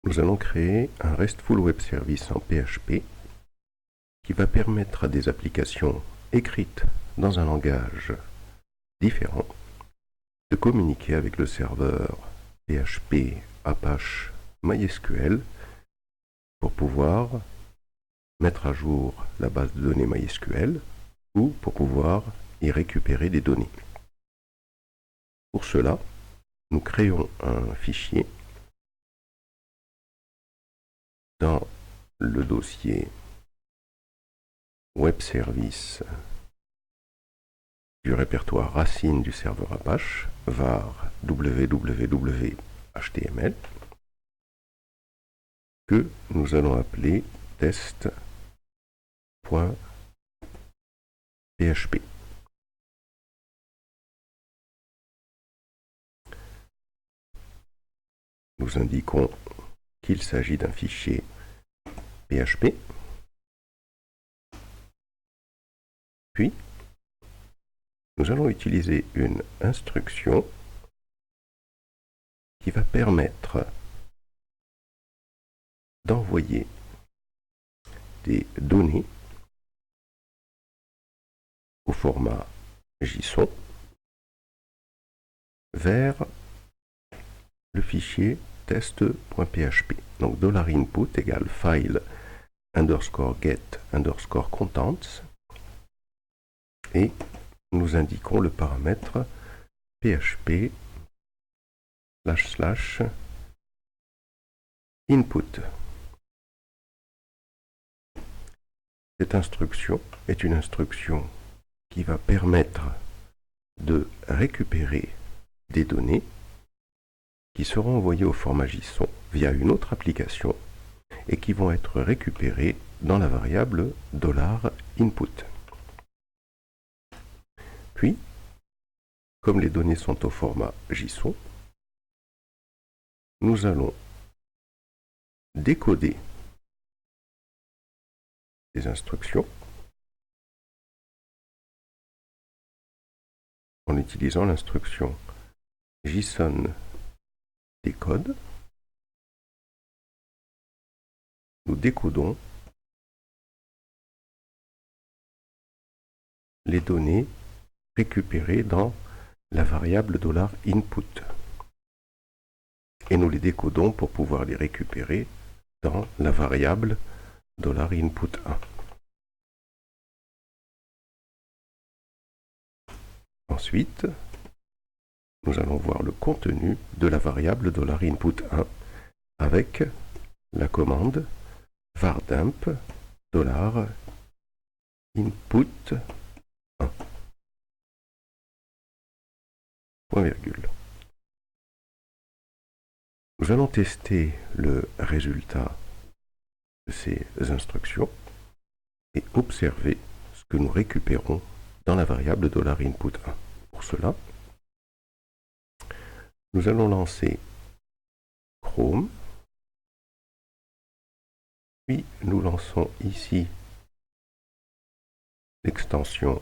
nous allons créer un RESTful Web Service en PHP qui va permettre à des applications écrites dans un langage différent de communiquer avec le serveur PHP Apache MySQL pour pouvoir mettre à jour la base de données MySQL ou pour pouvoir y récupérer des données. Pour cela, nous créons un fichier dans le dossier Web Service du répertoire racine du serveur Apache, var www.html, que nous allons appeler test.php. Nous indiquons qu'il s'agit d'un fichier PHP, puis nous allons utiliser une instruction qui va permettre d'envoyer des données au format JSON vers le fichier test.php. Donc $input égale file underscore get underscore contents et nous indiquons le paramètre php / input. Cette instruction est une instruction qui va permettre de récupérer des données qui seront envoyées au format JSON via une autre application et qui vont être récupérées dans la variable $input. Puis, comme les données sont au format JSON, nous allons décoder les instructions en utilisant l'instruction JSON décode. Nous décodons les données récupérées dans la variable $input. Et nous les décodons pour pouvoir les récupérer dans la variable $input1. Ensuite, nous allons voir le contenu de la variable $input1 avec la commande vardump $input1. Point virgule. Nous allons tester le résultat de ces instructions et observer ce que nous récupérons dans la variable $input1. Pour cela, nous allons lancer Chrome, puis nous lançons ici l'extension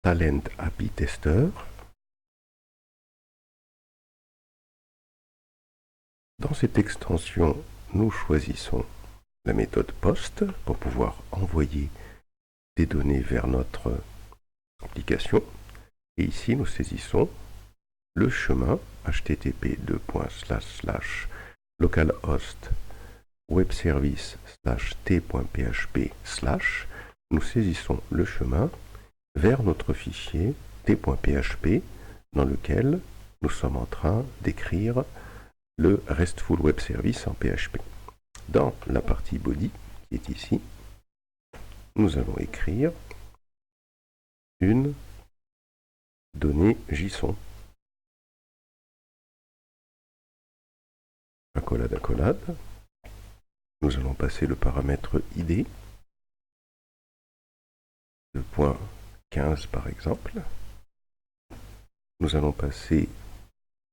Talend API Tester. Dans cette extension, nous choisissons la méthode POST pour pouvoir envoyer des données vers notre application. Et ici, nous saisissons le chemin http://localhost webservice/t.php/ nous saisissons le chemin vers notre fichier t.php dans lequel nous sommes en train d'écrire le RESTful Web Service en PHP. Dans la partie body, qui est ici, nous allons écrire une donnée JSON. Accolade. Nous allons passer le paramètre ID, le point 15 par exemple. Nous allons passer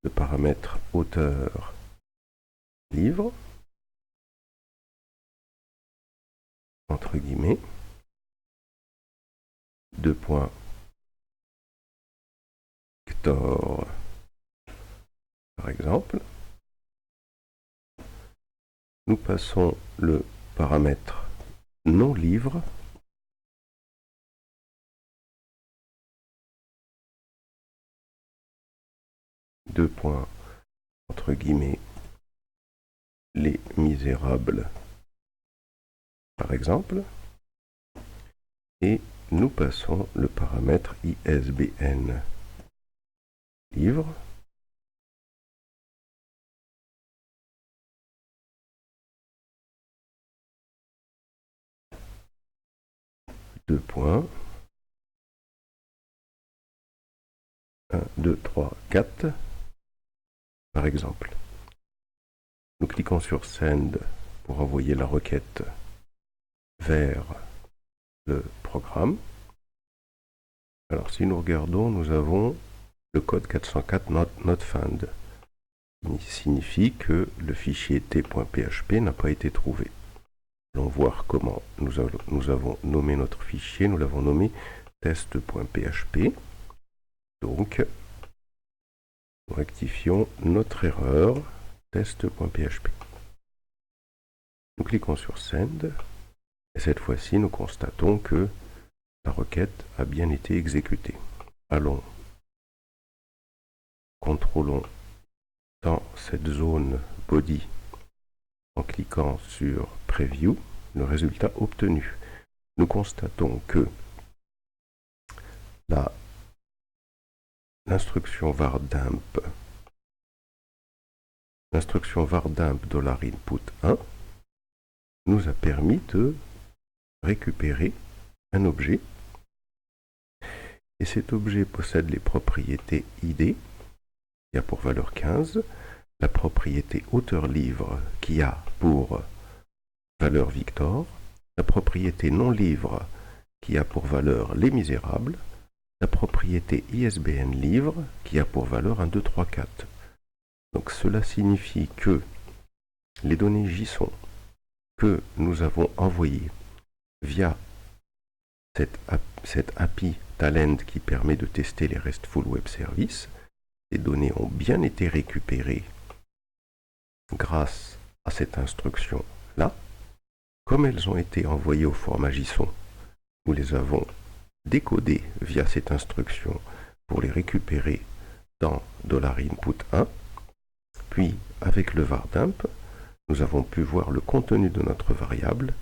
le paramètre auteur livre, entre guillemets, deux points Hector par exemple. nous passons le paramètre non livre deux points entre guillemets les misérables par exemple, et nous passons le paramètre ISBN livre deux points 1, 2, 3, 4 par exemple. Nous cliquons sur Send pour envoyer la requête vers le programme. Alors si nous regardons, nous avons le code 404 not found, qui signifie que le fichier t.php n'a pas été trouvé. Allons voir comment nous avons nommé notre fichier. Nous l'avons nommé test.php. Donc, nous rectifions notre erreur test.php. Nous cliquons sur Send et cette fois-ci, nous constatons que la requête a bien été exécutée. Allons, contrôlons dans cette zone body en cliquant sur Preview le résultat obtenu. Nous constatons que l'instruction vardimp $input1 nous a permis de récupérer un objet, et cet objet possède les propriétés ID qui a pour valeur 15, la propriété auteur-livre qui a pour valeur Victor, la propriété non-livre qui a pour valeur Les Misérables, la propriété ISBN livre qui a pour valeur 1, 2, 3, 4. Donc cela signifie que les données JSON que nous avons envoyées via cette API Talend qui permet de tester les RESTful Web Services, les données ont bien été récupérées grâce à cette instruction-là. Comme elles ont été envoyées au format JSON, nous les avons décodées via cette instruction pour les récupérer dans $input1. Puis, avec le vardimp, nous avons pu voir le contenu de notre variable.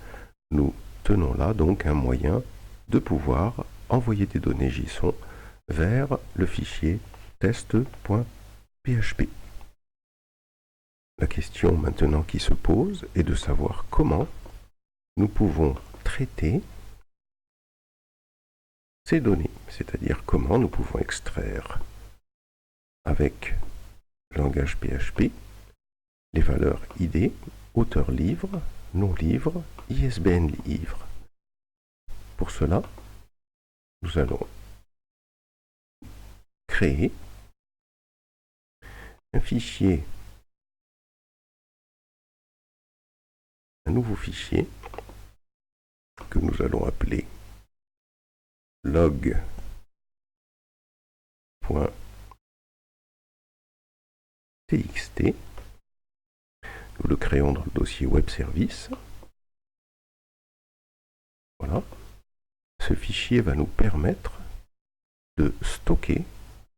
Nous tenons là donc un moyen de pouvoir envoyer des données JSON vers le fichier test.php. La question maintenant qui se pose est de savoir comment nous pouvons traiter ces données, c'est-à-dire comment nous pouvons extraire avec le langage PHP les valeurs ID, auteur-livre, non-livre, ISBN livre. Pour cela, nous allons créer un fichier, un nouveau fichier que nous allons appeler log.txt. Nous le créons dans le dossier Web Service. Voilà. Ce fichier va nous permettre de stocker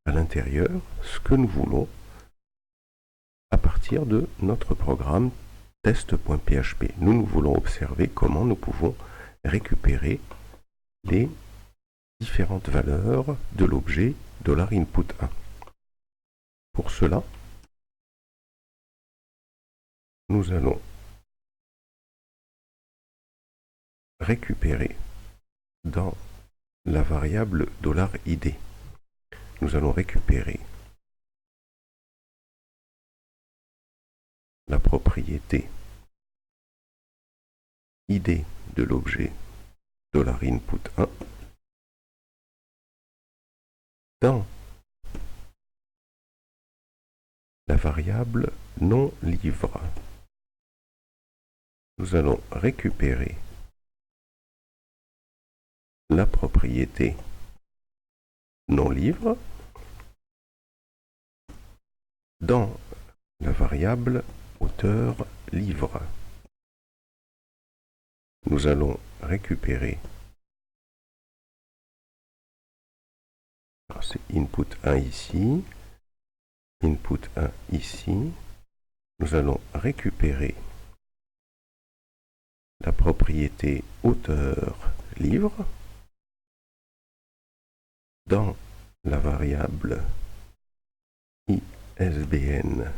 à l'intérieur ce que nous voulons à partir de notre programme test.php. Nous voulons observer comment nous pouvons récupérer les différentes valeurs de l'objet $input1. Pour cela, nous allons récupérer dans la variable $id. Nous allons récupérer la propriété ID de l'objet $input1 dans la variable non-livre. Nous allons récupérer la propriété non-livre dans la variable auteur-livre. nous allons récupérer, c'est input 1 ici, input 1 ici, nous allons récupérer la propriété auteur-livre dans la variable ISBN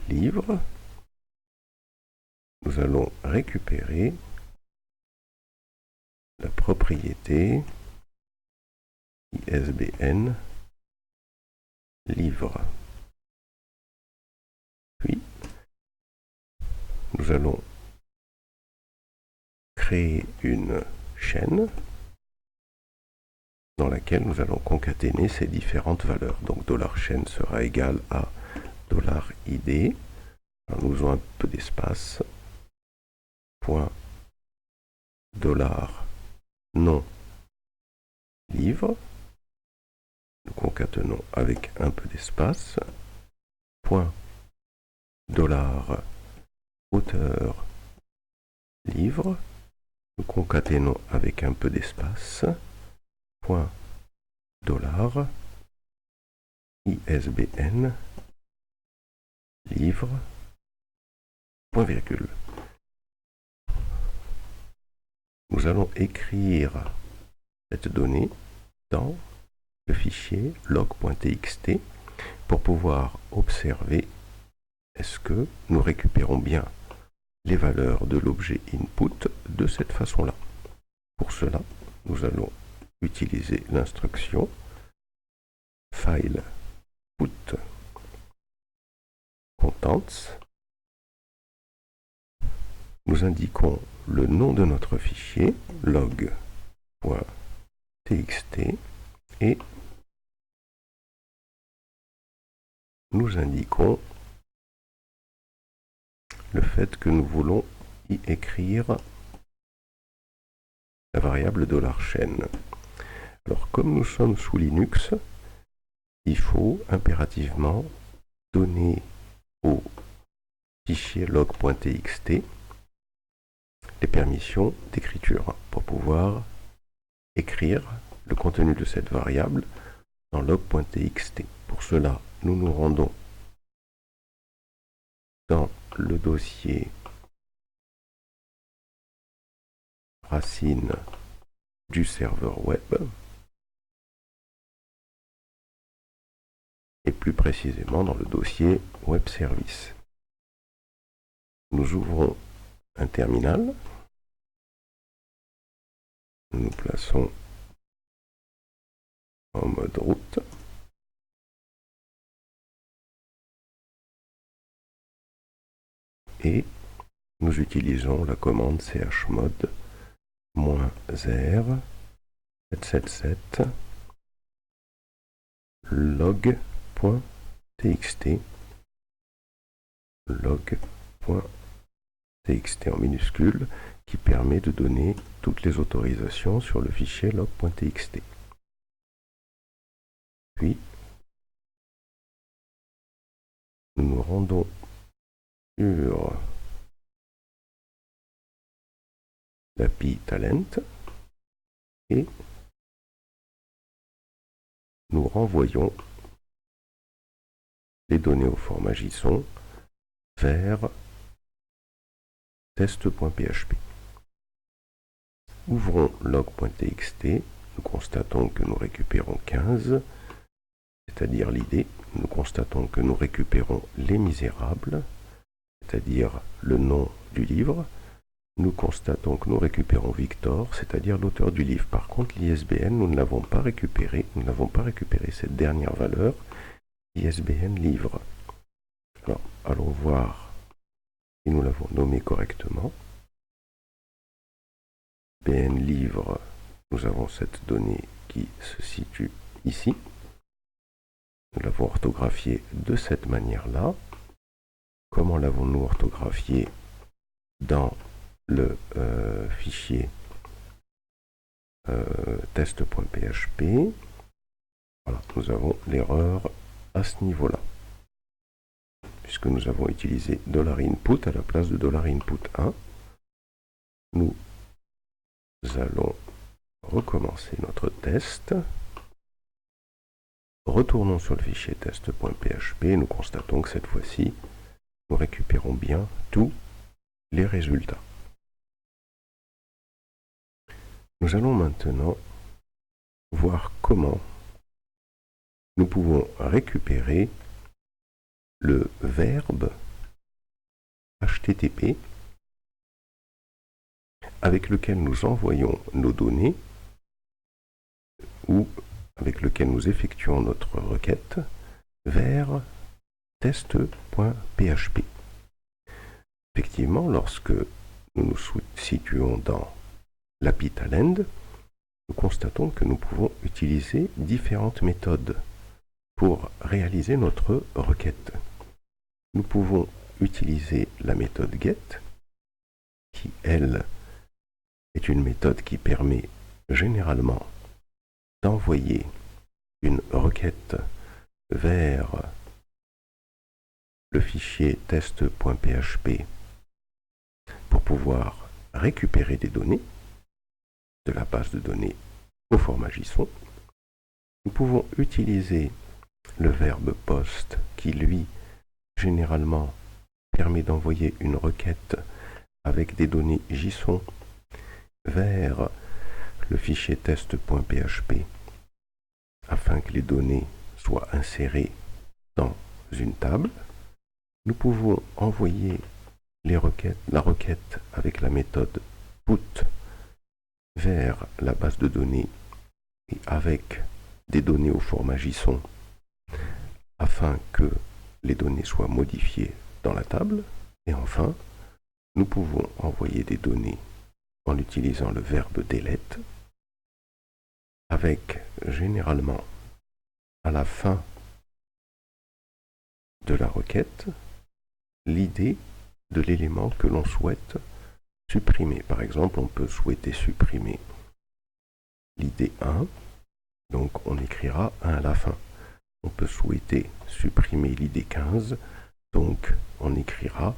livre. Nous allons récupérer la propriété ISBN livre. Puis, nous allons créer une chaîne dans laquelle nous allons concaténer ces différentes valeurs. Donc $chaîne sera égal à $id. Alors, nous avons un peu d'espace. Point $nom livre. Nous concatenons avec un peu d'espace. Point $auteur livre. Nous concaténons avec un peu d'espace. Point $ISBN livre. Point virgule. Nous allons écrire cette donnée dans le fichier log.txt pour pouvoir observer est-ce que nous récupérons bien les valeurs de l'objet input de cette façon-là. Pour cela, nous allons utiliser l'instruction file put contents. Nous indiquons le nom de notre fichier log.txt et nous indiquons le fait que nous voulons y écrire la variable $chaîne. Alors, comme nous sommes sous Linux, il faut impérativement donner au fichier log.txt les permissions d'écriture pour pouvoir écrire le contenu de cette variable dans log.txt. Pour cela, nous nous rendons dans le dossier racine du serveur web et plus précisément dans le dossier web service. Nous ouvrons un terminal. Nous nous plaçons en mode route. Et nous utilisons la commande chmod -r 777 log.txt log.txt en minuscule qui permet de donner toutes les autorisations sur le fichier log.txt. Puis, nous nous rendons sur l'API Talent et nous renvoyons les données au format JSON vers test.php. Ouvrons log.txt, nous constatons que nous récupérons 15, c'est-à-dire l'idée. Nous constatons que nous récupérons Les Misérables, c'est-à-dire le nom du livre. Nous constatons que nous récupérons Victor, c'est-à-dire l'auteur du livre. Par contre, l'ISBN, nous ne l'avons pas récupéré. Nous n'avons pas récupéré cette dernière valeur, ISBN livre. Alors, allons voir si nous l'avons nommé correctement. BN livre, nous avons cette donnée qui se situe ici. Nous l'avons orthographié de cette manière-là. Comment l'avons-nous orthographié dans le fichier test.php? Voilà, nous avons l'erreur à ce niveau-là, puisque nous avons utilisé $input à la place de $input1. Nous allons recommencer notre test. Retournons sur le fichier test.php et nous constatons que cette fois-ci, nous récupérons bien tous les résultats. Nous allons maintenant voir comment nous pouvons récupérer le verbe HTTP avec lequel nous envoyons nos données ou avec lequel nous effectuons notre requête vers test.php. Effectivement, lorsque nous nous situons dans l'API Talend, nous constatons que nous pouvons utiliser différentes méthodes pour réaliser notre requête. Nous pouvons utiliser la méthode get, qui, elle, est une méthode qui permet généralement d'envoyer une requête vers le fichier test.php pour pouvoir récupérer des données de la base de données au format JSON. Nous pouvons utiliser le verbe post qui, lui, généralement permet d'envoyer une requête avec des données JSON vers le fichier test.php afin que les données soient insérées dans une table. Nous pouvons envoyer la requête avec la méthode put vers la base de données et avec des données au format JSON afin que les données soient modifiées dans la table. Et enfin, nous pouvons envoyer des données en utilisant le verbe delete avec généralement à la fin de la requête l'idée de l'élément que l'on souhaite supprimer. Par exemple, on peut souhaiter supprimer l'id 1, donc on écrira 1 à la fin. On peut souhaiter supprimer l'id 15, donc on écrira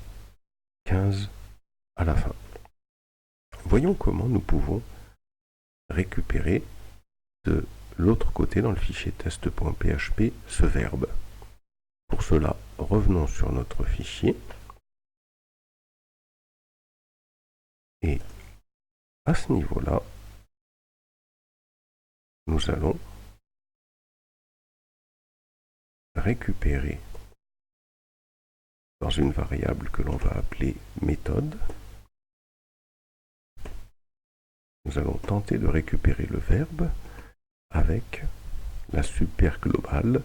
15 à la fin. Voyons comment nous pouvons récupérer de l'autre côté dans le fichier test.php ce verbe. Pour cela, revenons sur notre fichier et à ce niveau-là, nous allons récupérer dans une variable que l'on va appeler méthode. Nous allons tenter de récupérer le verbe avec la super globale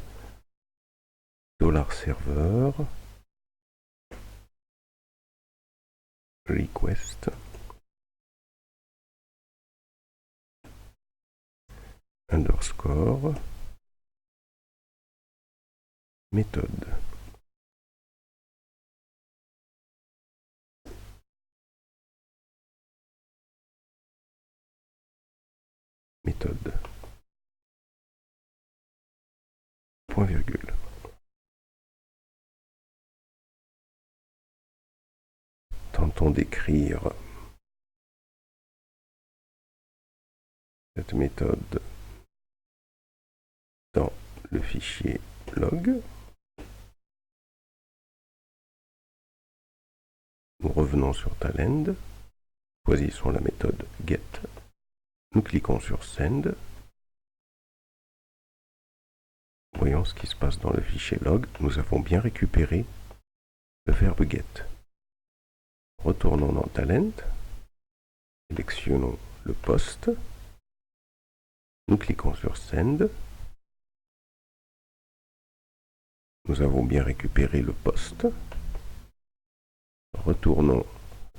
$server request underscore méthode. Méthode. Point virgule. Tentons d'écrire cette méthode dans le fichier log. Nous revenons sur Talend, choisissons la méthode get, nous cliquons sur send. Voyons ce qui se passe dans le fichier log. Nous avons bien récupéré le verbe get. Retournons dans Talend, sélectionnons le post, nous cliquons sur send. Nous avons bien récupéré le post. Retournons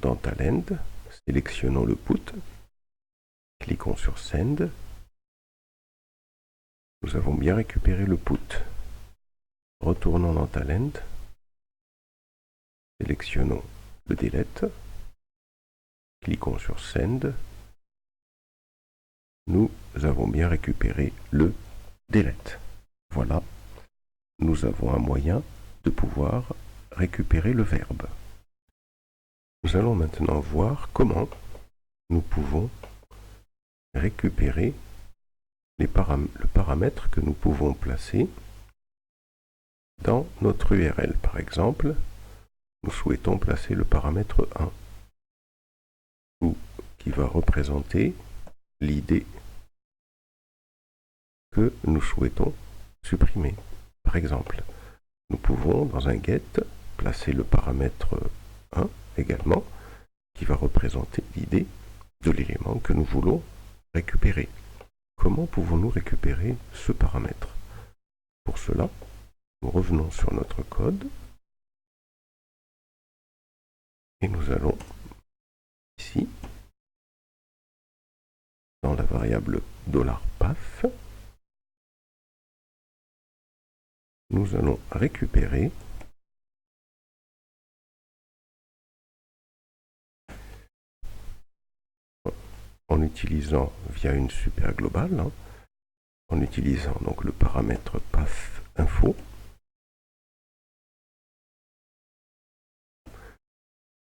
dans Talend, sélectionnons le put, cliquons sur send. Nous avons bien récupéré le put. Retournons dans Talend, sélectionnons le delete, cliquons sur send. Nous avons bien récupéré le delete. Voilà, nous avons un moyen de pouvoir récupérer le verbe. Nous allons maintenant voir comment nous pouvons récupérer le paramètre que nous pouvons placer dans notre URL. Par exemple, nous souhaitons placer le paramètre 1, qui va représenter l'id que nous souhaitons supprimer. Par exemple, nous pouvons, dans un get, placer le paramètre 1 également, qui va représenter l'id de l'élément que nous voulons récupérer. Comment pouvons-nous récupérer ce paramètre? Pour cela, nous revenons sur notre code et nous allons ici, dans la variable $path, nous allons récupérer en utilisant via une super globale, en utilisant donc le paramètre path info,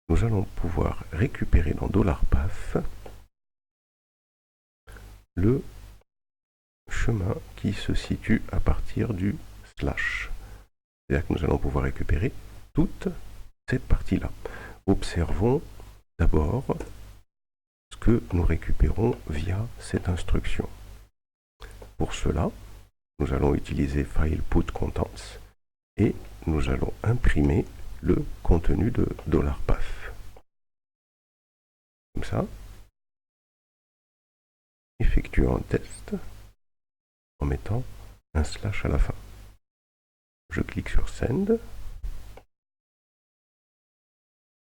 nous allons pouvoir récupérer dans $path le chemin qui se situe à partir du slash. C'est-à-dire que nous allons pouvoir récupérer toute cette partie-là. Observons d'abord ce que nous récupérons via cette instruction. Pour cela, nous allons utiliser file put contents et nous allons imprimer le contenu de $path. Comme ça. Effectuons un test en mettant un slash à la fin. Je clique sur Send.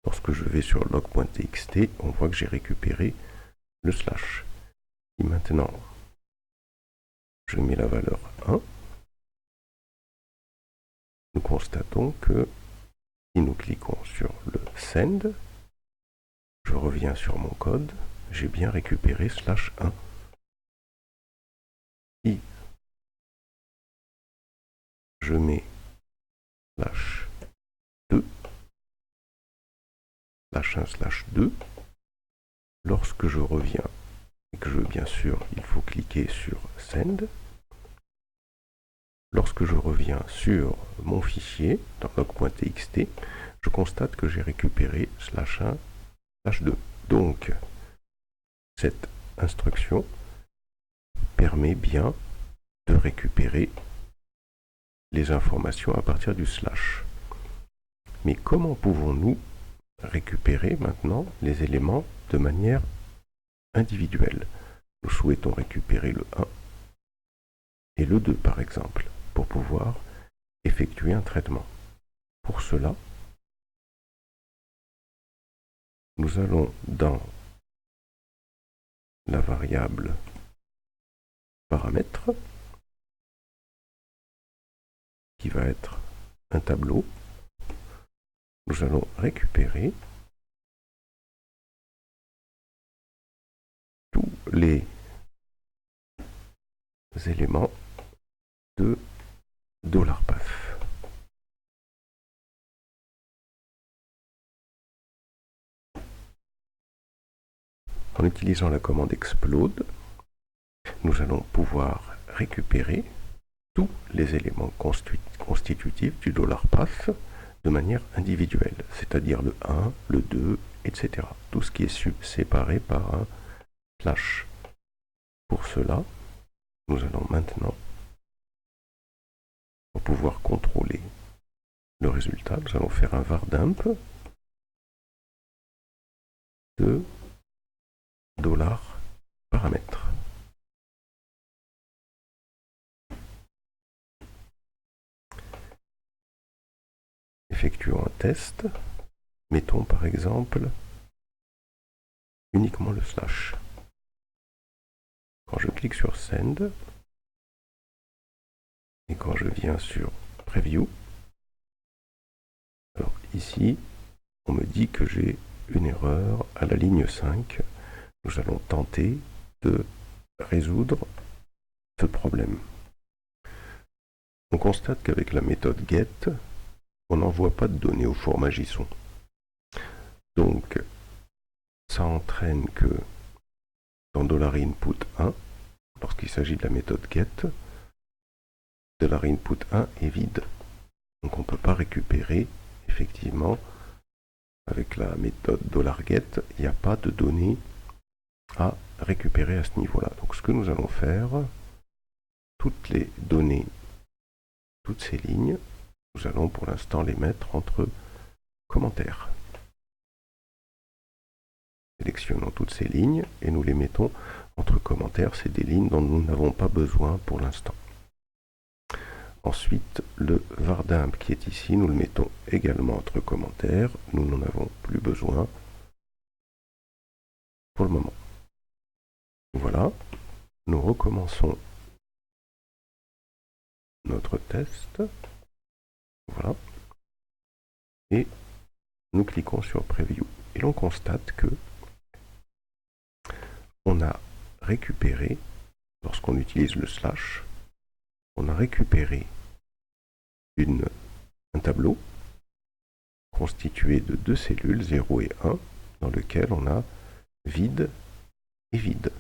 Lorsque je vais sur log.txt, on voit que j'ai récupéré le slash. Et maintenant, je mets la valeur 1. Nous constatons que si nous cliquons sur le Send, je reviens sur mon code, j'ai bien récupéré slash 1. Si je mets slash 2, slash 1, slash 2, lorsque je reviens, et que bien sûr, il faut cliquer sur Send, lorsque je reviens sur mon fichier, dans log.txt, je constate que j'ai récupéré slash 1, slash 2. Donc, cette instruction permet bien de récupérer les informations à partir du slash. Mais comment pouvons-nous récupérer maintenant les éléments de manière individuelle? Nous souhaitons récupérer le 1 et le 2 par exemple, pour pouvoir effectuer un traitement. Pour cela, nous allons dans la variable paramètre, qui va être un tableau. Nous allons récupérer tous les éléments de $path. En utilisant la commande explode, nous allons pouvoir récupérer tous les éléments constitutifs du $path de manière individuelle, c'est-à-dire le 1, le 2, etc. Tout ce qui est séparé par un slash. Pour cela, nous allons maintenant, pour pouvoir contrôler le résultat, nous allons faire un var dump de $paramètre. Effectuons un test. Mettons par exemple uniquement le slash. Quand je clique sur Send, et quand je viens sur Preview, alors ici, on me dit que j'ai une erreur à la ligne 5. Nous allons tenter de résoudre ce problème. On constate qu'avec la méthode get, on n'envoie pas de données au format JSON. Donc, ça entraîne que dans $input1, lorsqu'il s'agit de la méthode get, $input1 est vide. Donc on ne peut pas récupérer, effectivement, avec la méthode $get, il n'y a pas de données à récupérer à ce niveau-là. Donc ce que nous allons faire, toutes les données, toutes ces lignes, nous allons pour l'instant les mettre entre commentaires. Sélectionnons toutes ces lignes et nous les mettons entre commentaires. C'est des lignes dont nous n'avons pas besoin pour l'instant. Ensuite, le vardimp qui est ici, nous le mettons également entre commentaires. Nous n'en avons plus besoin pour le moment. Voilà. Nous recommençons notre test. Voilà. Et nous cliquons sur Preview. Et l'on constate que on a récupéré, lorsqu'on utilise le slash, on a récupéré un tableau constitué de deux cellules, 0 et 1, dans lequel on a vide et vide.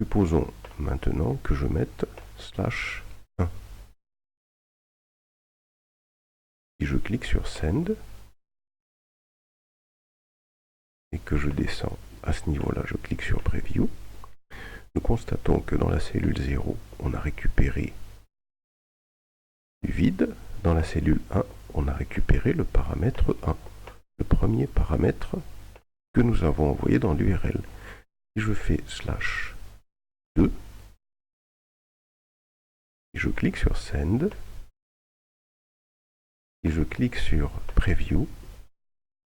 Supposons maintenant que je mette slash 1. Si je clique sur Send et que je descends à ce niveau-là, je clique sur Preview, nous constatons que dans la cellule 0, on a récupéré du vide. Dans la cellule 1, on a récupéré le paramètre 1, le premier paramètre que nous avons envoyé dans l'URL. Si je fais slash 2, et je clique sur Send, et je clique sur Preview,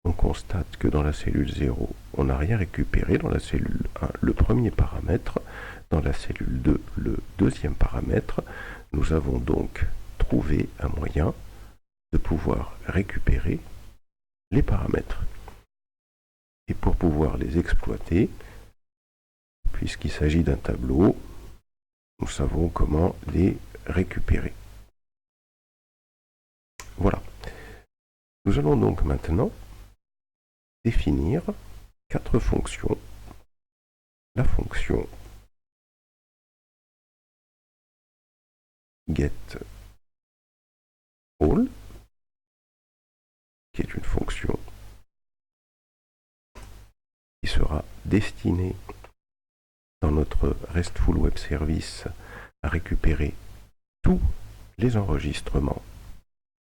on constate que dans la cellule 0, on n'a rien récupéré. Dans la cellule 1, le premier paramètre. Dans la cellule 2, le deuxième paramètre. Nous avons donc trouvé un moyen de pouvoir récupérer les paramètres. Et pour pouvoir les exploiter, puisqu'il s'agit d'un tableau, nous savons comment les récupérer. Voilà. Nous allons donc maintenant définir 4 fonctions. La fonction getAll, qui est une fonction qui sera destinée dans notre RESTful Web Service à récupérer tous les enregistrements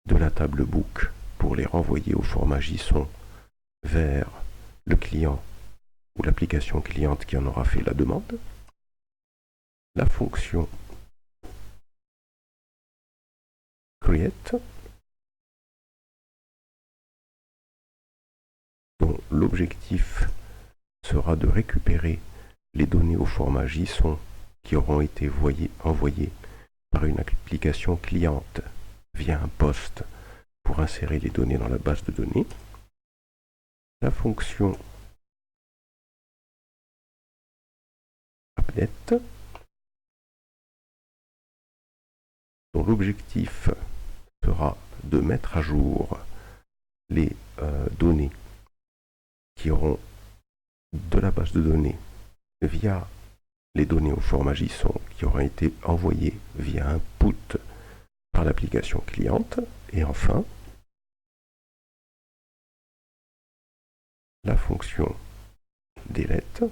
de la table book pour les renvoyer au format JSON vers le client ou l'application cliente qui en aura fait la demande. La fonction create, dont l'objectif sera de récupérer les données au format JSON qui auront été envoyées par une application cliente via un post pour insérer les données dans la base de données. La fonction update, dont l'objectif sera de mettre à jour les données qui auront de la base de données via les données au format JSON qui auront été envoyées via un put par l'application cliente. Et enfin, la fonction delete,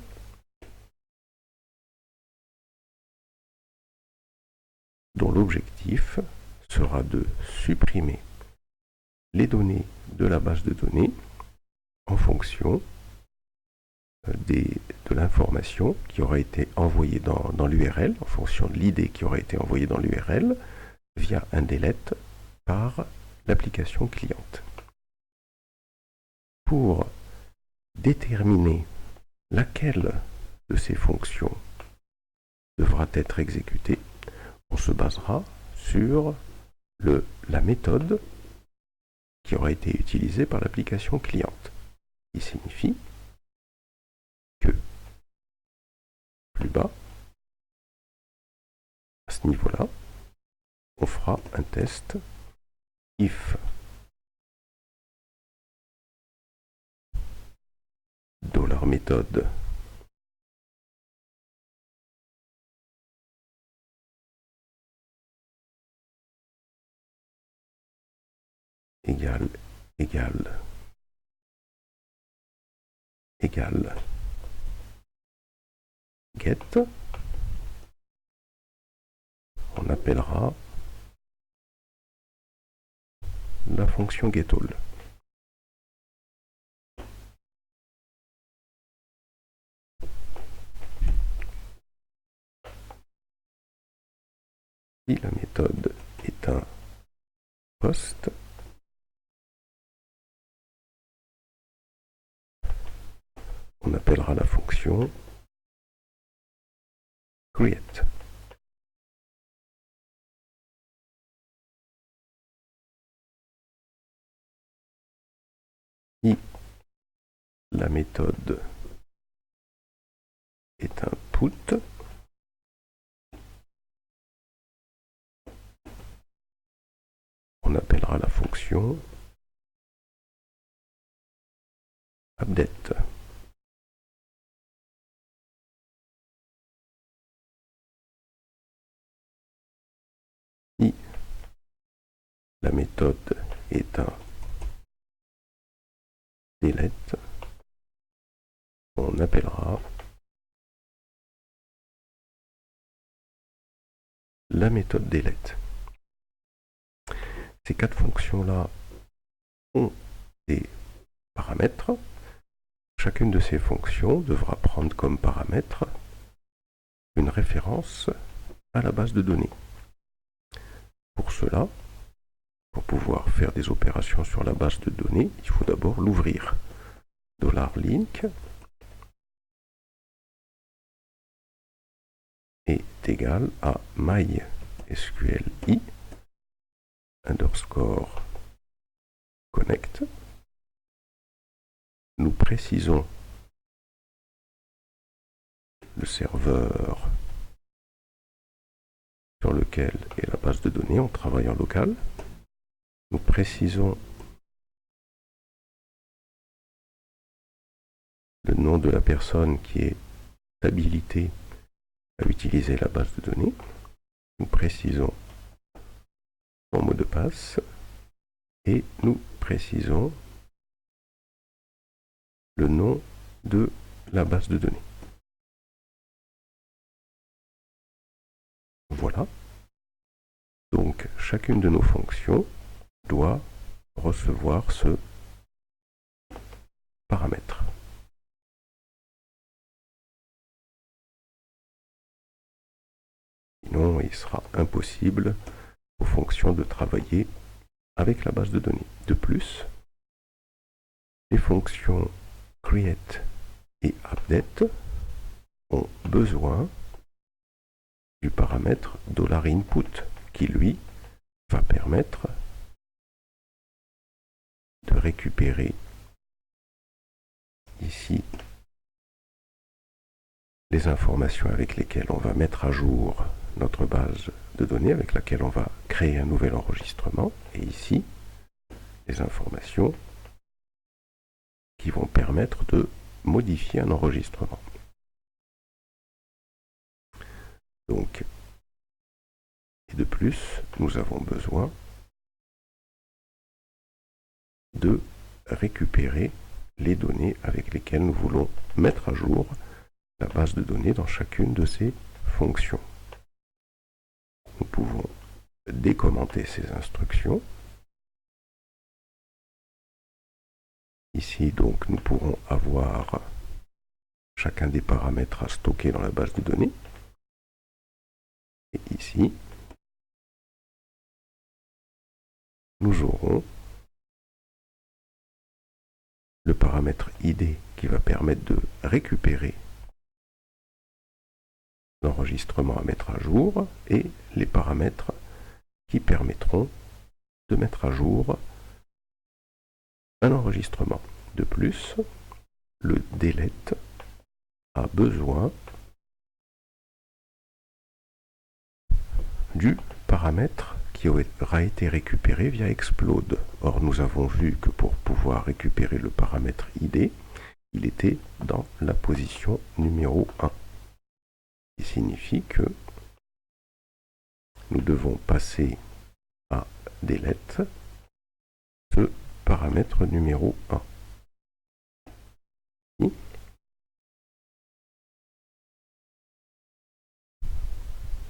dont l'objectif sera de supprimer les données de la base de données en fonction de l'information qui aura été envoyée dans l'URL, en fonction de l'ID qui aura été envoyée dans l'URL, via un delete par l'application cliente. Pour déterminer laquelle de ces fonctions devra être exécutée, on se basera sur la méthode qui aura été utilisée par l'application cliente, qui signifie que plus bas, à ce niveau-là, on fera un test if $méthode égale, égale, égale, get, on appellera la fonction getAll. Si la méthode est un post, on appellera la fonction create. Si la méthode est un put, on appellera la fonction update. Si la méthode est un delete, on appellera la méthode delete. Ces quatre fonctions-là ont des paramètres. Chacune de ces fonctions devra prendre comme paramètre une référence à la base de données. Pour cela, pour pouvoir faire des opérations sur la base de données, il faut d'abord l'ouvrir. $link est égal à mysqli underscore connect. Nous précisons le serveur sur lequel est la base de données, on travaille en local. Nous précisons le nom de la personne qui est habilitée à utiliser la base de données. Nous précisons son mot de passe et nous précisons le nom de la base de données. Voilà. Donc, chacune de nos fonctions doit recevoir ce paramètre. Sinon, il sera impossible aux fonctions de travailler avec la base de données. De plus, les fonctions create et update ont besoin du paramètre $input qui, lui, va permettre de récupérer ici les informations avec lesquelles on va mettre à jour notre base de données, avec laquelle on va créer un nouvel enregistrement, et ici, les informations qui vont permettre de modifier un enregistrement. Donc, et de plus, nous avons besoin de récupérer les données avec lesquelles nous voulons mettre à jour la base de données dans chacune de ces fonctions. Nous pouvons décommenter ces instructions. Ici, donc, nous pourrons avoir chacun des paramètres à stocker dans la base de données. Et ici, nous aurons le paramètre ID qui va permettre de récupérer l'enregistrement à mettre à jour et les paramètres qui permettront de mettre à jour un enregistrement. De plus, le delete a besoin du paramètre qui aura été récupéré via explode. Or, nous avons vu que pour pouvoir récupérer le paramètre ID, il était dans la position numéro 1. Ce qui signifie que nous devons passer à delete ce paramètre numéro 1.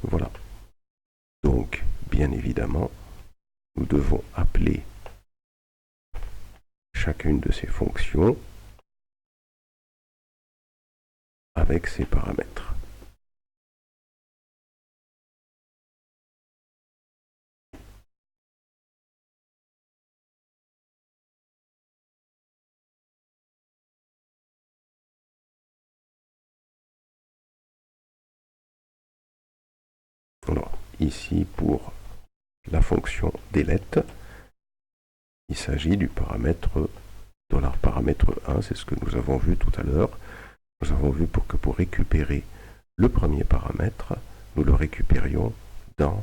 Voilà. Donc, bien évidemment, nous devons appeler chacune de ces fonctions avec ses paramètres. Alors, ici, pour la fonction delete, il s'agit du paramètre $paramètre1, c'est ce que nous avons vu tout à l'heure. Nous avons vu que pour récupérer le premier paramètre, nous le récupérions dans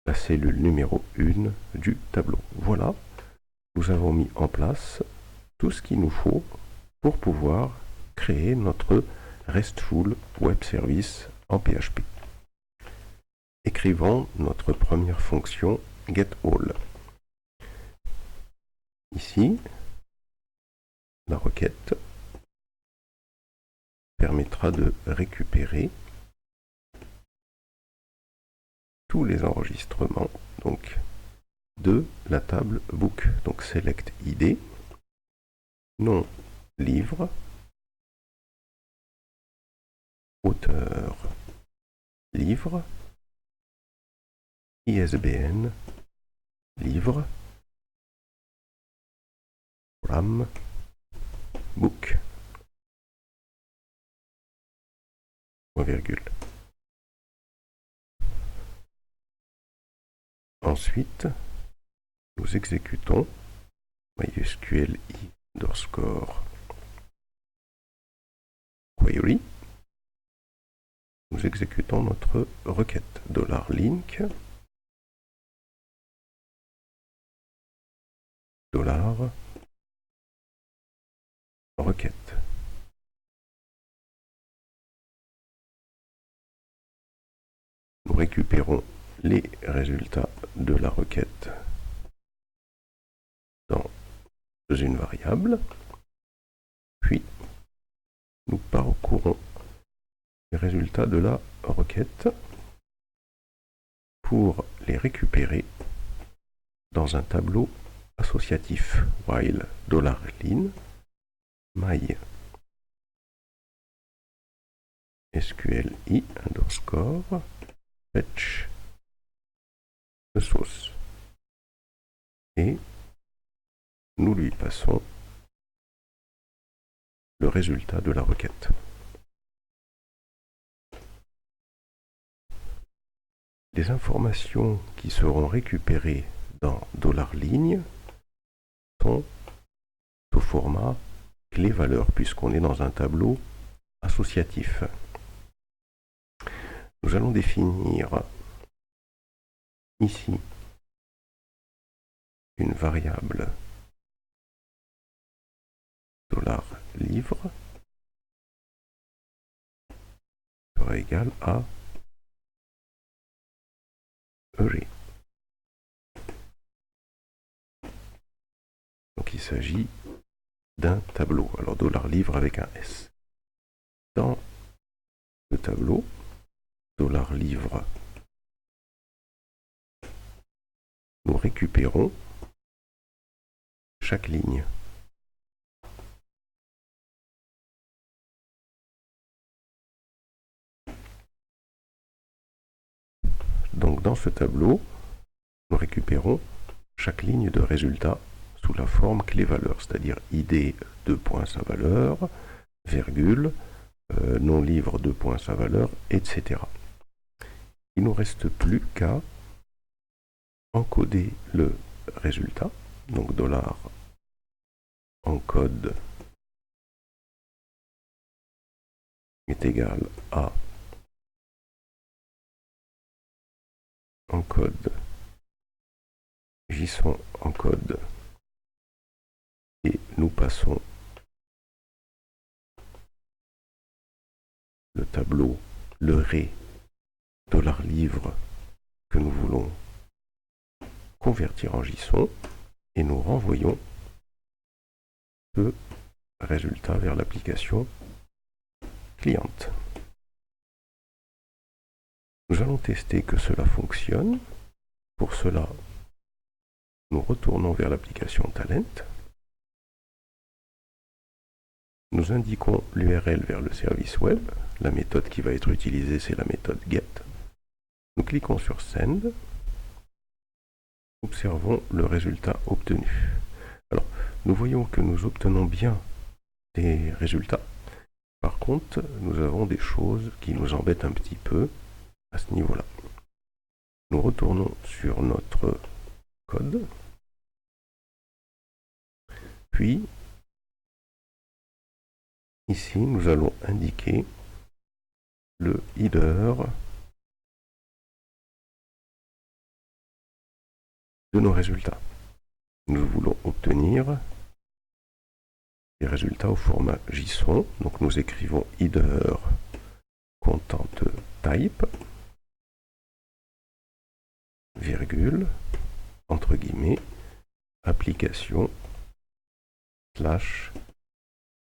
la cellule numéro 1 du tableau. Voilà, nous avons mis en place tout ce qu'il nous faut pour pouvoir créer notre RESTful Web Service en PHP. Écrivons notre première fonction getAll. Ici, la requête permettra de récupérer tous les enregistrements donc, de la table book. Donc select id, nom livre, auteur livre, ISBN livre, RAM book. Virgule. Ensuite, nous exécutons MySQL _query. Nous exécutons notre requête $link $requête. Nous récupérons les résultats de la requête dans une variable, puis nous parcourons les résultats de la requête pour les récupérer dans un tableau associatif while $line my SQLi _ fetch the source et nous lui passons le résultat de la requête. Les informations qui seront récupérées dans $ligne sont au format clé-valeur puisqu'on est dans un tableau associatif. Nous allons définir ici une variable $livre sera égal à array. Donc il s'agit d'un tableau. Alors $livre avec un S. Dans le tableau, $livre, nous récupérons chaque ligne. Donc dans ce tableau, nous récupérons chaque ligne de résultat sous la forme clé-valeur, c'est-à-dire id sa valeur, virgule, nom livre sa valeur, etc. Il ne nous reste plus qu'à encoder le résultat, donc $encode est égal à encode JSON encode et nous passons le tableau, le ré $livre que nous voulons convertir en JSON et nous renvoyons ce résultat vers l'application cliente. Nous allons tester que cela fonctionne. Pour cela, nous retournons vers l'application Talent. Nous indiquons l'URL vers le service web. La méthode qui va être utilisée, c'est la méthode get. Nous cliquons sur Send. Observons le résultat obtenu. Alors, nous voyons que nous obtenons bien des résultats. Par contre, nous avons des choses qui nous embêtent un petit peu à ce niveau-là. Nous retournons sur notre code. Puis, ici, nous allons indiquer le header de nos résultats. Nous voulons obtenir les résultats au format JSON. Donc nous écrivons header content type, virgule, entre guillemets, application /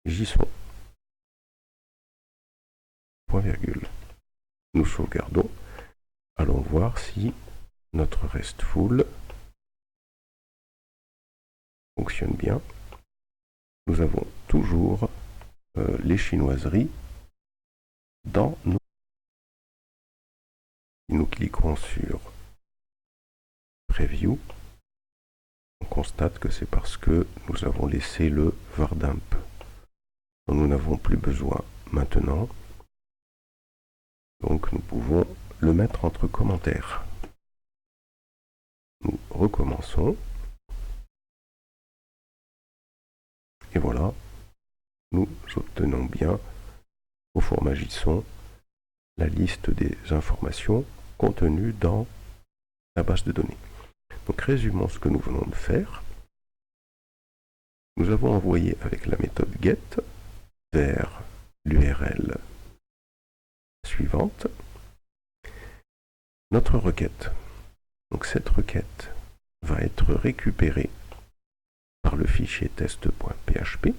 JSON. Point virgule. Nous sauvegardons. Allons voir si notre RESTful fonctionne bien. Nous avons toujours les chinoiseries dans nos... Nous cliquons sur Preview. On constate que c'est parce que nous avons laissé le vardump dont nous n'avons plus besoin maintenant. Donc nous pouvons le mettre entre commentaires. Nous recommençons. Et voilà, nous obtenons bien au format JSON la liste des informations contenues dans la base de données. Donc résumons ce que nous venons de faire. Nous avons envoyé avec la méthode get vers l'URL suivante notre requête. Donc cette requête va être récupérée par le fichier test.php.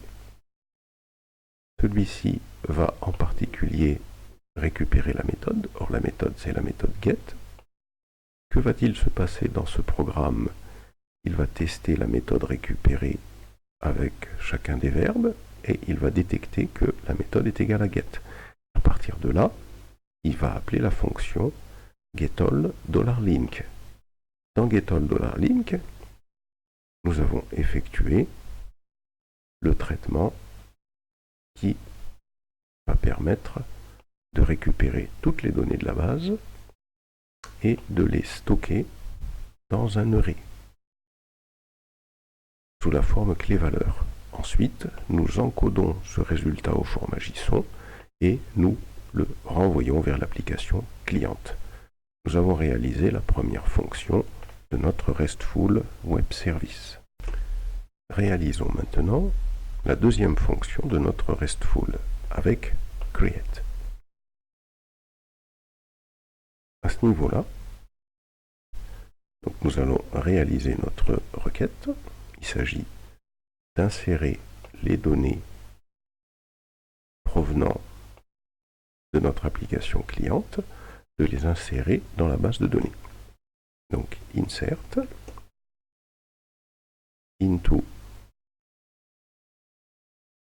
Celui-ci va en particulier récupérer la méthode. Or la méthode, c'est la méthode get. Que va-t-il se passer dans ce programme? Il va tester la méthode récupérée avec chacun des verbes et il va détecter que la méthode est égale à get. À partir de là, il va appeler la fonction getAll$link. Dans getAll$link, nous avons effectué le traitement qui va permettre de récupérer toutes les données de la base et de les stocker dans un array sous la forme clé-valeur. Ensuite, nous encodons ce résultat au format JSON et nous le renvoyons vers l'application cliente. Nous avons réalisé la première fonction de notre RESTful Web Service. Réalisons maintenant la deuxième fonction de notre RESTful avec create. À ce niveau-là, donc nous allons réaliser notre requête. Il s'agit d'insérer les données provenant de notre application cliente, de les insérer dans la base de données. Donc insert into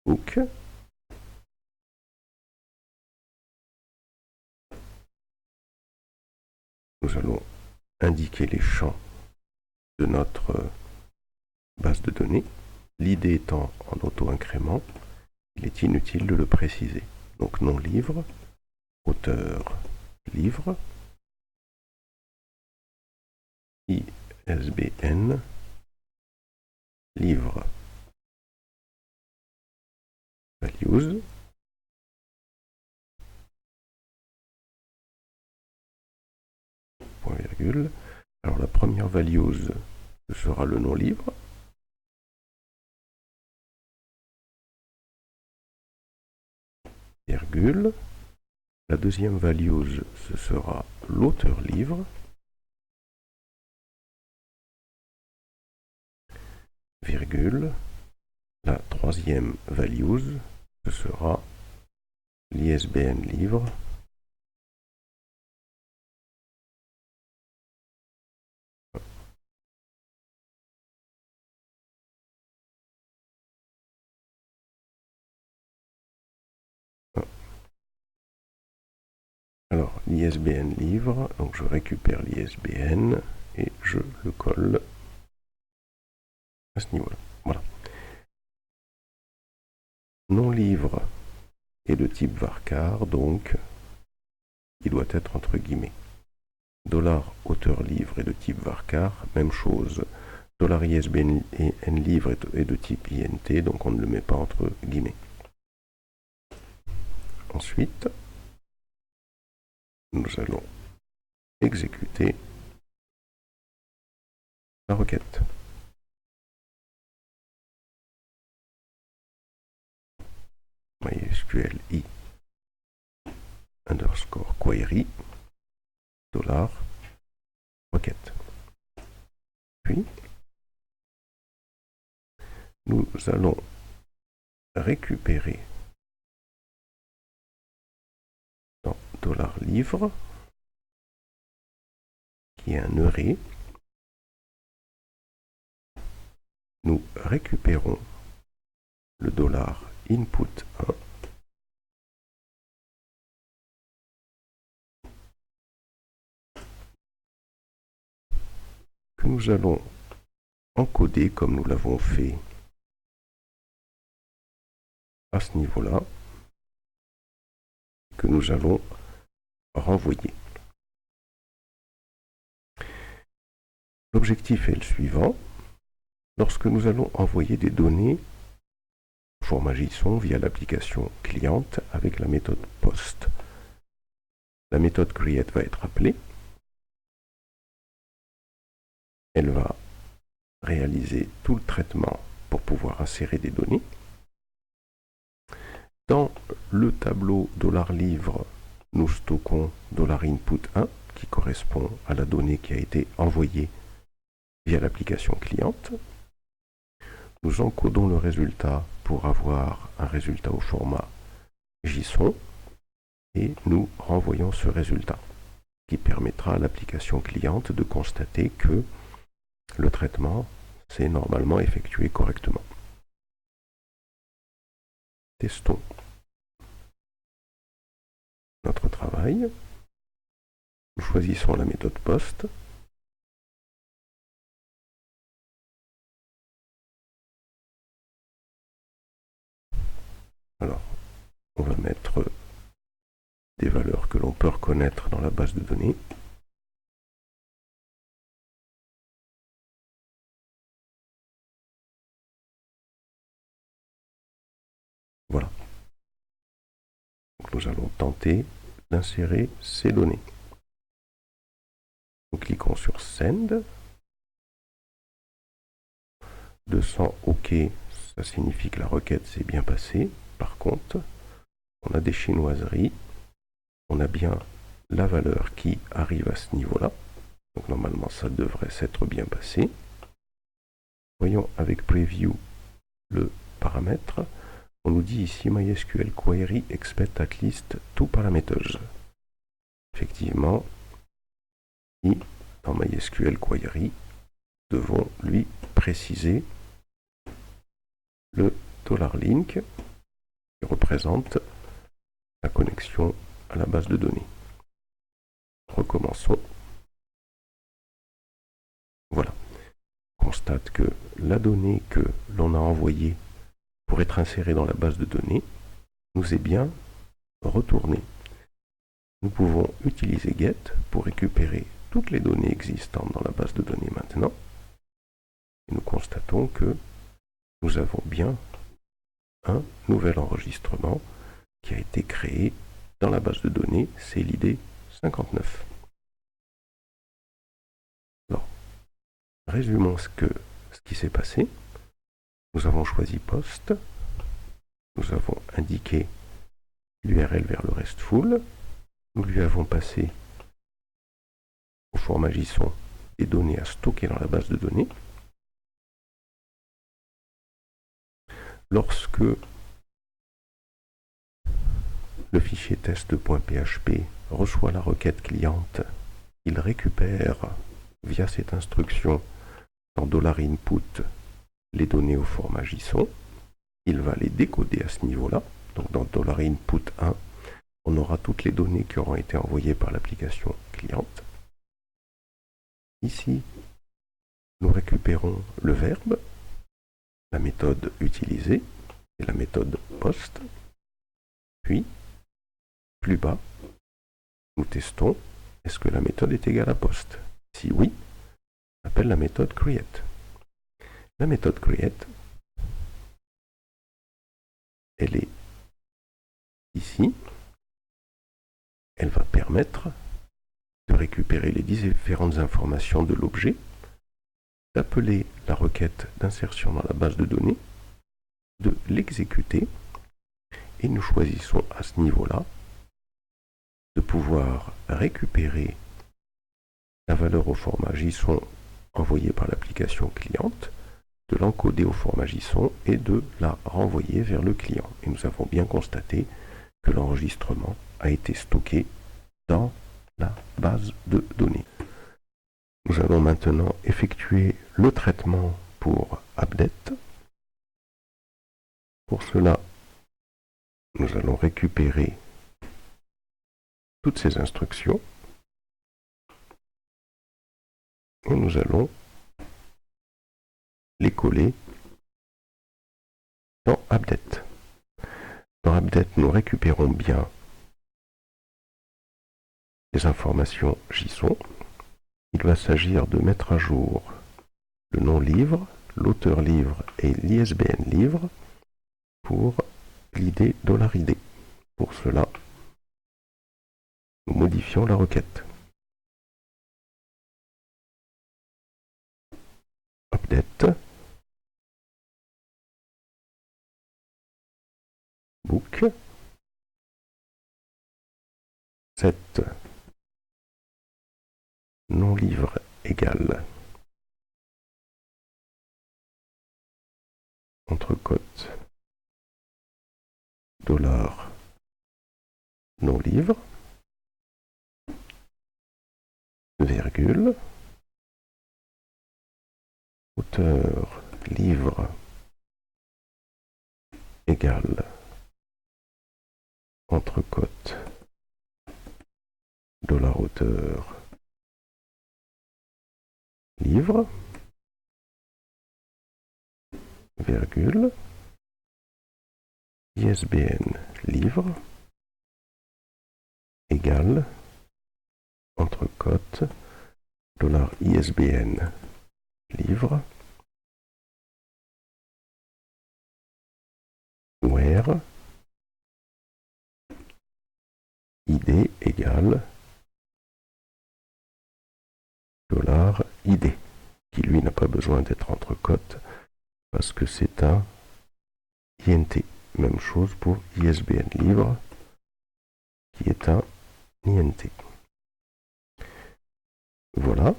book nous allons indiquer les champs de notre base de données. L'idée étant en auto-incrément, il est inutile de le préciser. Donc nom livre, auteur livre, ISBN, livre, values, point virgule. Alors la première values, ce sera le nom livre. Virgule. La deuxième values, ce sera l'auteur livre. virgule, la troisième values, ce sera l'ISBN livre. Alors, l'ISBN livre, donc je récupère l'ISBN et je le colle à ce niveau-là. Voilà. Nom livre est de type varchar, donc il doit être entre guillemets. $auteur livre est de type varchar, même chose. $ISBN livre est de type INT, donc on ne le met pas entre guillemets. Ensuite, nous allons exécuter la requête. MySQL i underscore query $requête. Puis, nous allons récupérer dans $livre, qui est un array, nous récupérons le $input 1 que nous allons encoder comme nous l'avons fait à ce niveau-là, que nous allons renvoyer. L'objectif est le suivant. Lorsque nous allons envoyer des données au format JSON via l'application cliente avec la méthode POST, la méthode create va être appelée. Elle va réaliser tout le traitement pour pouvoir insérer des données. Dans le tableau $livre, nous stockons $input1 qui correspond à la donnée qui a été envoyée via l'application cliente. Nous encodons le résultat pour avoir un résultat au format JSON et nous renvoyons ce résultat qui permettra à l'application cliente de constater que le traitement s'est normalement effectué correctement. Testons notre travail. Nous choisissons la méthode POST. Alors, on va mettre des valeurs que l'on peut reconnaître dans la base de données. Voilà. Donc, nous allons tenter d'insérer ces données. Nous cliquons sur Send. 200 OK, ça signifie que la requête s'est bien passée. Par contre, on a des chinoiseries. On a bien la valeur qui arrive à ce niveau-là. Donc normalement, ça devrait s'être bien passé. Voyons avec Preview le paramètre. On nous dit ici MySQL Query expect at least 2 parameters. Effectivement, et dans MySQL Query, nous devons lui préciser le $link qui représente la connexion à la base de données. Recommençons. Voilà. On constate que la donnée que l'on a envoyée pour être insérée dans la base de données nous est bien retournée. Nous pouvons utiliser get pour récupérer toutes les données existantes dans la base de données maintenant. Et nous constatons que nous avons bien un nouvel enregistrement qui a été créé dans la base de données CLID 59. Alors, résumons ce qui s'est passé. Nous avons choisi POST. Nous avons indiqué l'URL vers le RESTful. Nous lui avons passé au format JSON des données à stocker dans la base de données. lorsque le fichier test.php reçoit la requête cliente, il récupère via cette instruction dans $input les données au format JSON. Il va les décoder à ce niveau-là. Donc dans $input 1, on aura toutes les données qui auront été envoyées par l'application cliente. Ici, nous récupérons le verbe, la méthode utilisée et la méthode post. Puis, plus bas, nous testons est-ce que la méthode est égale à post. Si oui, on appelle la méthode create. La méthode create, elle est ici. Elle va permettre de récupérer les différentes informations de l'objet, d'appeler la requête d'insertion dans la base de données, de l'exécuter, et nous choisissons à ce niveau-là de pouvoir récupérer la valeur au format JSON envoyée par l'application cliente, de l'encoder au format JSON et de la renvoyer vers le client. Et nous avons bien constaté que l'enregistrement a été stocké dans la base de données. Nous allons maintenant effectuer le traitement pour update. Pour cela, nous allons récupérer toutes ces instructions et nous allons les coller dans update. Dans update, nous récupérons bien les informations JSON. Il va s'agir de mettre à jour le nom livre, l'auteur livre et l'ISBN livre pour l'ID $ID. Pour cela, nous modifions la requête. Update book set nom livre égale entre-cotes $ nom livre virgule auteur livre égale entre-cotes $auteur livre virgule ISBN livre égale entre-cotes $ISBN livre where ID égale $ID, qui lui n'a pas besoin d'être entre-cotes parce que c'est un INT. Même chose pour ISBN livre qui est un INT. Voilà,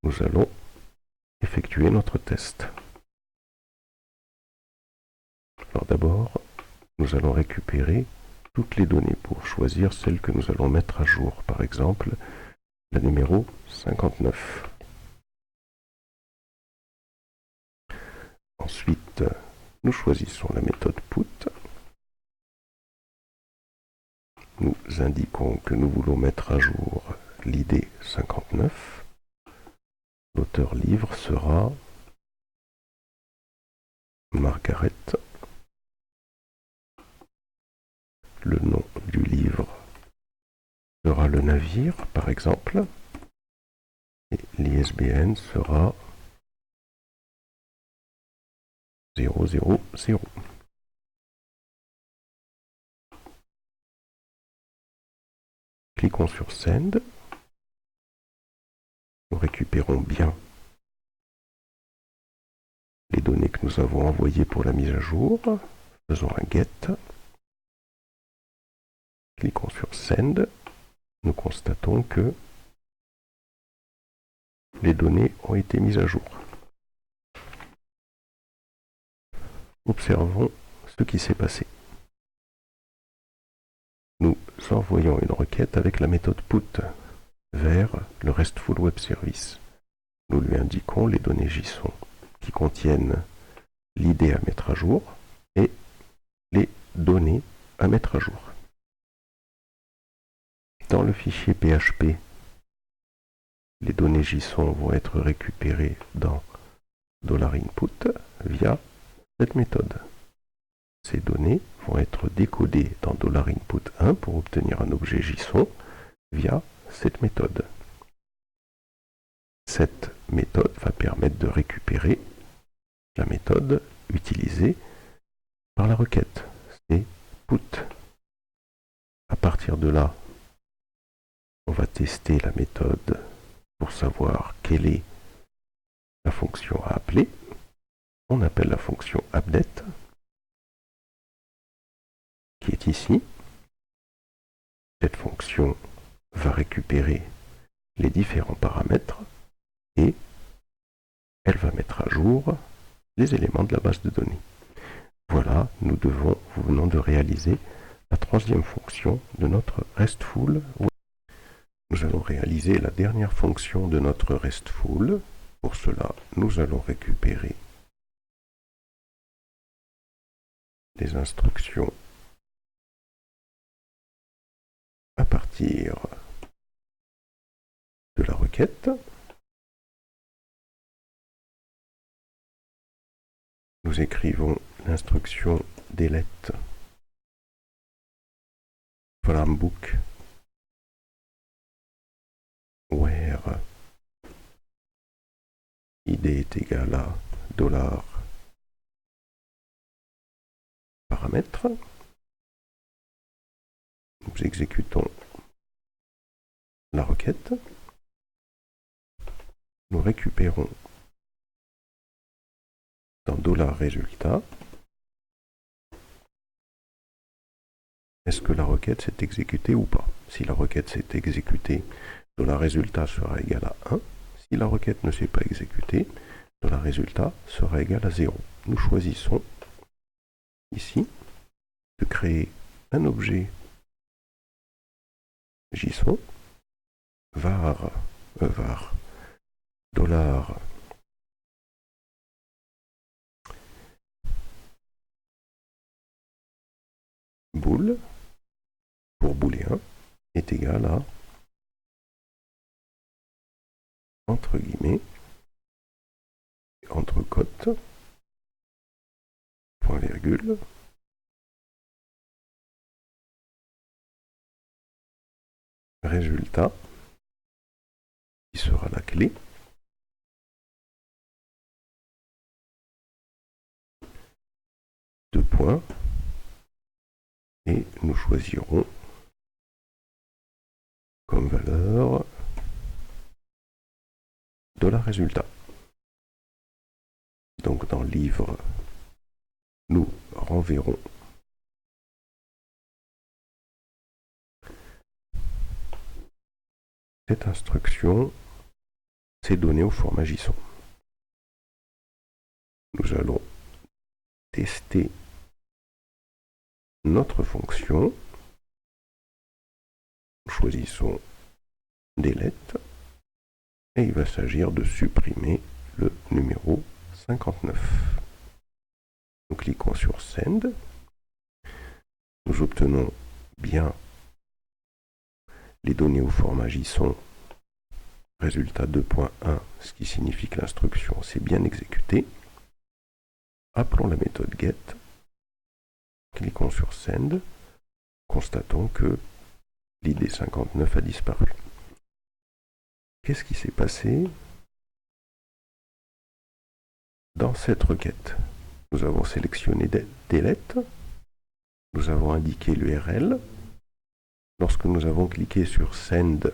nous allons effectuer notre test. Alors d'abord, nous allons récupérer toutes les données pour choisir celles que nous allons mettre à jour. Par exemple, la numéro 59. Ensuite, nous choisissons la méthode put. Nous indiquons que nous voulons mettre à jour l'ID 59. L'auteur livre sera Margaret. Le nom du livre sera le navire, par exemple. Et l'ISBN sera 000. Cliquons sur Send. Nous récupérons bien les données que nous avons envoyées pour la mise à jour. Faisons un GET. Cliquons sur Send. Nous constatons que les données ont été mises à jour. observons ce qui s'est passé. Nous envoyons une requête avec la méthode put vers le RESTful Web Service. Nous lui indiquons les données JSON qui contiennent l'ID à mettre à jour et les données à mettre à jour. Dans le fichier PHP, les données JSON vont être récupérées dans $input via cette méthode. Ces données vont être décodées dans $input1 pour obtenir un objet JSON via cette méthode. Cette méthode va permettre de récupérer la méthode utilisée par la requête. C'est put. À partir de là, on va tester la méthode pour savoir quelle est la fonction à appeler. On appelle la fonction update, qui est ici. Cette fonction va récupérer les différents paramètres et elle va mettre à jour les éléments de la base de données. Voilà, nous venons de réaliser la troisième fonction de notre RESTful. Nous allons réaliser la dernière fonction de notre RESTful. Pour cela, nous allons récupérer les instructions à partir de la requête. Nous écrivons l'instruction delete from book where id est égal à $paramètre. Nous exécutons la requête. Nous récupérons dans $résultat. Est-ce que la requête s'est exécutée ou pas? Si la requête s'est exécutée, $résultat sera égal à 1. Si la requête ne s'est pas exécutée, $résultat sera égal à 0. Nous choisissons ici de créer un objet JSON var $bool pour booléen est égal à entre guillemets entre cotes point virgule résultat qui sera la clé deux points et nous choisirons comme valeur $résultat. Donc dans livre, nous renverrons cette instruction, ces données au format JSON. Nous allons tester notre fonction. Nous choisissons delete et il va s'agir de supprimer le numéro 59. Nous cliquons sur Send. Nous obtenons bien les données au format JSON résultat 2.1, ce qui signifie que l'instruction s'est bien exécutée. Appelons la méthode get. Cliquons sur Send. Constatons que l'ID 59 a disparu. Qu'est-ce qui s'est passé dans cette requête? Nous avons sélectionné delete. Nous avons indiqué l'URL. Lorsque nous avons cliqué sur Send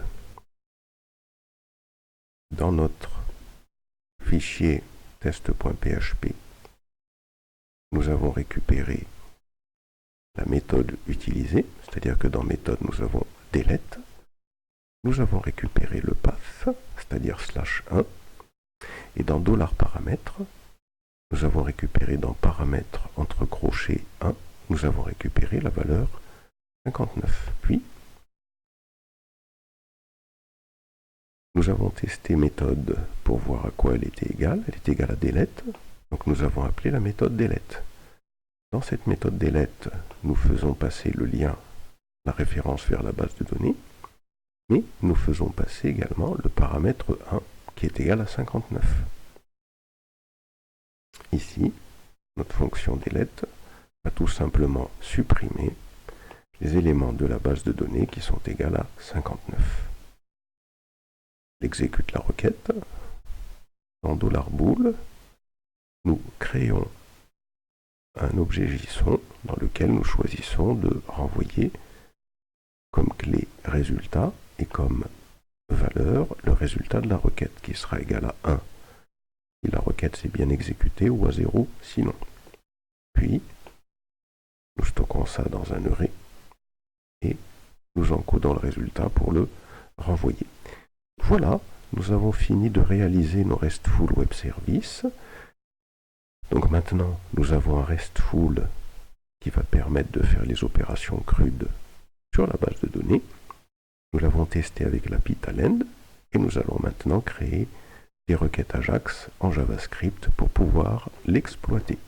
dans notre fichier test.php, nous avons récupéré la méthode utilisée, c'est-à-dire que dans méthode, nous avons delete. Nous avons récupéré le path, c'est-à-dire /1, et dans $paramètre, nous avons récupéré dans paramètres entre crochets 1, nous avons récupéré la valeur 59. Puis, nous avons testé méthode pour voir à quoi elle était égale. Elle est égale à delete. Donc nous avons appelé la méthode delete. Dans cette méthode delete, nous faisons passer le lien, la référence vers la base de données, mais nous faisons passer également le paramètre 1 qui est égal à 59. Ici, notre fonction delete va tout simplement supprimer les éléments de la base de données qui sont égales à 59. Elle exécute la requête. Dans $bool, nous créons un objet JSON dans lequel nous choisissons de renvoyer comme clé résultat et comme valeur le résultat de la requête qui sera égal à 1 si la requête s'est bien exécutée ou à 0 sinon. Puis, nous stockons ça dans un array et nous encodons le résultat pour le renvoyer. Voilà, nous avons fini de réaliser nos RESTful Web Services. Donc maintenant, nous avons un RESTful qui va permettre de faire les opérations crudes sur la base de données. Nous l'avons testé avec l'API Talend et nous allons maintenant créer des requêtes Ajax en JavaScript pour pouvoir l'exploiter.